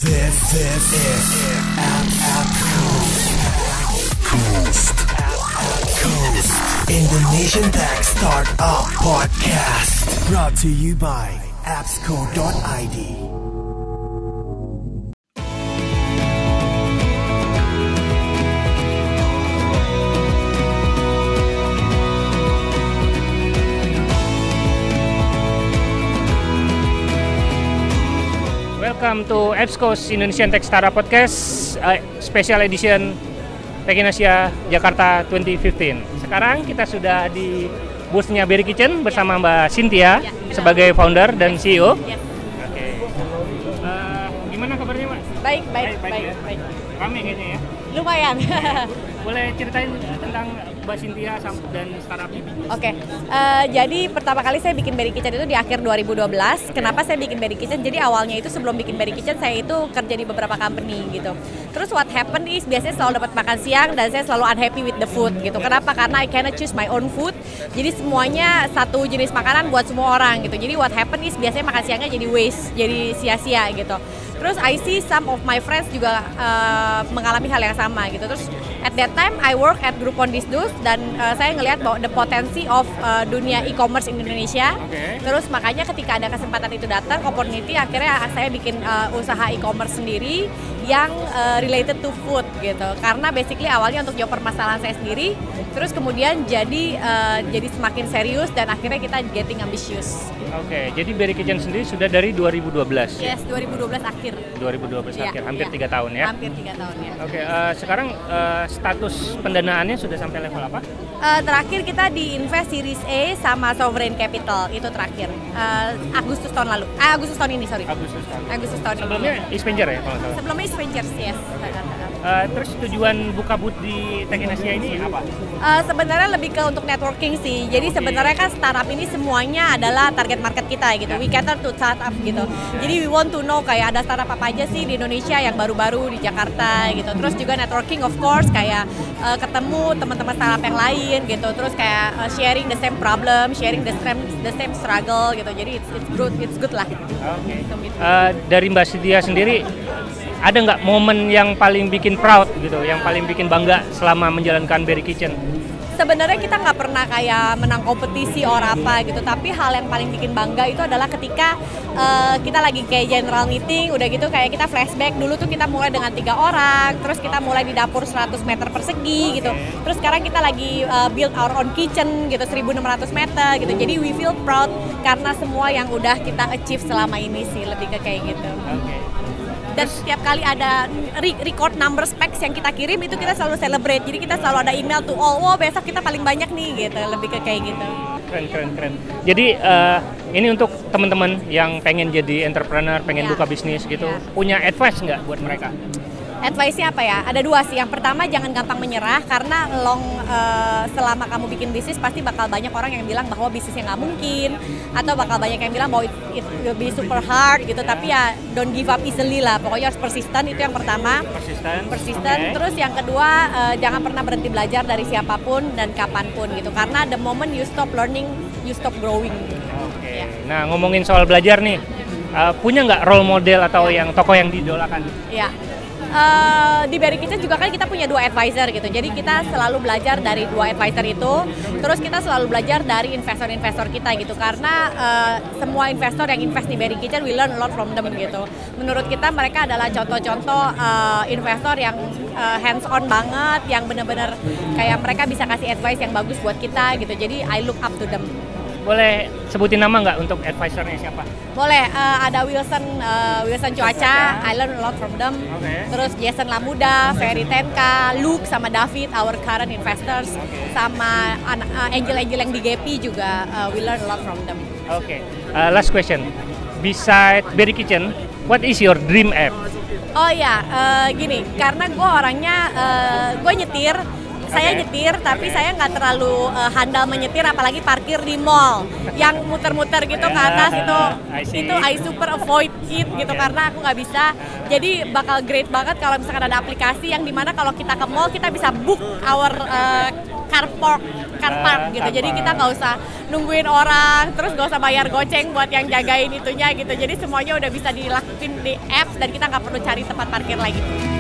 This is Coast Indonesian Tech Startup Podcast, brought to you by appsco.id. Welcome to Appsco's Indonesian Tech Startup Podcast, Special Edition Techinasia Jakarta 2015. Sekarang kita sudah di booth-nya Berry Kitchen bersama Mbak Cynthia sebagai founder dan CEO. Oke. Gimana kabarnya, Mbak? Baik. Rame kayaknya ya? Lumayan. Boleh ceritain tentang Mbak Cynthia dan startup ini? Oke, jadi pertama kali saya bikin Berry Kitchen itu di akhir 2012. Kenapa saya bikin Berry Kitchen? Jadi awalnya itu sebelum bikin Berry Kitchen saya itu kerja di beberapa company gitu. Terus what happened is biasanya selalu dapat makan siang dan saya selalu unhappy with the food gitu. Kenapa? Karena I cannot choose my own food. Jadi semuanya satu jenis makanan buat semua orang gitu. Jadi what happened is biasanya makan siangnya jadi waste, jadi sia-sia gitu. Terus I see some of my friends juga mengalami hal yang sama gitu. Terus at that time I work at Groupon Disdus dan saya ngelihat bahwa the potensi of dunia e-commerce Indonesia. Terus makanya ketika ada kesempatan itu datang, opportunity, akhirnya saya bikin usaha e-commerce sendiri yang related to food gitu. Karena basically awalnya untuk jawab permasalahan saya sendiri, terus kemudian jadi semakin serius dan akhirnya kita getting ambitious. Oke, jadi Berry Kitchen sendiri sudah dari 2012. Yes, 2012 akhir. 2012 Iya, akhir, hampir iya. 3 tahun ya. Hampir 3 tahun ya. Oke, sekarang status pendanaannya sudah sampai level apa? Terakhir kita di invest Series A sama Sovereign Capital, itu terakhir Agustus tahun lalu. Agustus tahun ini, sorry. Agustus tahun ini. Sebelumnya Expanger ya kalau nggak salah? Sebelumnya Ventures, yes. Terus tujuan buka booth di Techinasia ini apa? Sebenarnya lebih ke untuk networking sih. Jadi sebenarnya kan startup ini semuanya adalah target market kita gitu. We cater to startup gitu. Jadi we want to know kayak ada startup apa aja sih di Indonesia yang baru-baru di Jakarta gitu. Terus juga networking of course kayak ketemu teman-teman startup yang lain gitu. Terus kayak sharing the same problem, sharing the same struggle gitu. Jadi it's good lah. Oke. Dari Mbak Cynthia sendiri, ada nggak momen yang paling bikin proud gitu, yang paling bikin bangga selama menjalankan Berry Kitchen? Sebenarnya kita nggak pernah kayak menang kompetisi or apa gitu, tapi hal yang paling bikin bangga itu adalah ketika kita lagi kayak general meeting, udah gitu kayak kita flashback, dulu tuh kita mulai dengan 3 orang, terus kita mulai di dapur 100 meter persegi gitu, terus sekarang kita lagi build our own kitchen gitu, 1.600 meter gitu, jadi we feel proud karena semua yang udah kita achieve selama ini sih, lebih ke kayak gitu. Dan setiap kali ada record number specs yang kita kirim itu kita selalu celebrate. Jadi kita selalu ada email to all, wow besok kita paling banyak nih gitu, lebih ke kayak gitu. Keren. Jadi ini untuk teman-teman yang pengen jadi entrepreneur, pengen buka bisnis gitu, punya advice nggak buat mereka? Advice-nya apa ya? Ada 2 sih. Yang pertama jangan gampang menyerah karena selama kamu bikin bisnis pasti bakal banyak orang yang bilang bahwa bisnisnya nggak mungkin atau bakal banyak yang bilang bahwa it will be super hard gitu. Tapi ya don't give up easily lah. Pokoknya harus persisten, itu yang pertama. Persisten. Okay. Terus yang kedua jangan pernah berhenti belajar dari siapapun dan kapanpun gitu. Karena the moment you stop learning, you stop growing. Oke. Nah ngomongin soal belajar nih, punya nggak role model atau yang tokoh yang diidolakan? Iya. Di Berry Kitchen juga kan kita punya 2 advisor gitu, jadi kita selalu belajar dari 2 advisor itu, terus kita selalu belajar dari investor-investor kita gitu, karena semua investor yang invest di Berry Kitchen we learn a lot from them gitu. Menurut kita mereka adalah contoh-contoh investor yang hands on banget, yang benar-benar kayak mereka bisa kasih advice yang bagus buat kita gitu, jadi I look up to them. Boleh sebutin nama nggak untuk advisornya siapa? Boleh, ada Wilson Cuaca, I learn a lot from them. Terus Jason Lamuda, Ferry Tenka, Luke sama David, our current investors, sama angel-angel yang di GP juga, we learn a lot from them. Last question, beside Berry Kitchen, what is your dream app? Oh ya, gini, karena gue orangnya, gue nyetir. Saya nyetir, tapi saya nggak terlalu handal menyetir, apalagi parkir di mall yang muter-muter gitu ke atas itu I super avoid it gitu karena aku nggak bisa. Jadi bakal great banget kalau misalkan ada aplikasi yang dimana kalau kita ke mall kita bisa book our car park car park gitu. Jadi kita nggak usah nungguin orang, terus nggak usah bayar goceng buat yang jagain itunya gitu. Jadi semuanya udah bisa dilakuin di apps dan kita nggak perlu cari tempat parkir lagi.